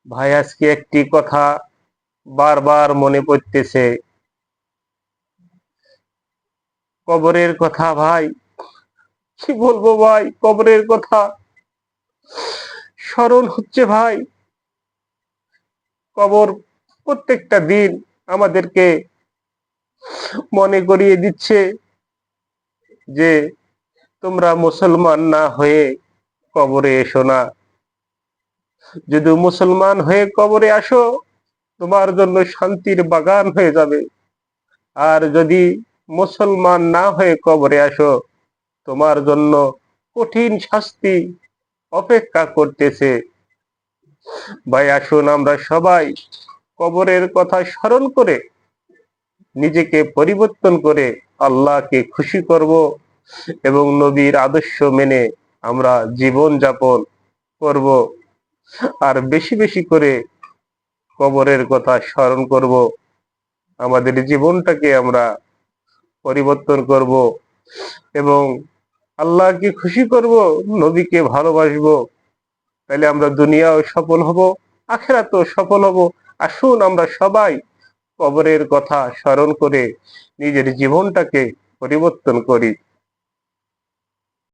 ভাই, আজকে একটি কথা বারবার মনে পড়তেছে, কবরের কথা। ভাই, কি বলবো ভাই, কবরের কথা স্মরণ হচ্ছে ভাই। কবর প্রত্যেকটা দিন আমাদেরকে মনে করিয়ে দিচ্ছে যে তোমরা মুসলমান না হয়ে কবরে এসো না। যদি মুসলমান হয়ে কবরে আসো, তোমার জন্য শান্তির বাগান হয়ে যাবে। আর যদি মুসলমান না হয়ে কবরে আসো, তোমার জন্য কঠিন শাস্তি অপেক্ষা করতেছে। ভাই, আসুন আমরা সবাই কবরের কথা স্মরণ করে নিজেকে পরিবর্তন করে আল্লাহকে খুশি করব এবং নবীর আদর্শ মেনে আমরা জীবন যাপন করব। আর বেশি বেশি করে কবরের কথা স্মরণ করব, আমাদের জীবনটাকে আমরা পরিবর্তন করব এবং আল্লাহকে খুশি করব, নবীকে ভালোবাসবো। তাহলে আমরা দুনিয়াও সফল হব, আখিরাতেও সফল হব। আসুন আমরা সবাই কবরের কথা স্মরণ করে নিজের জীবনটাকে পরিবর্তন করি।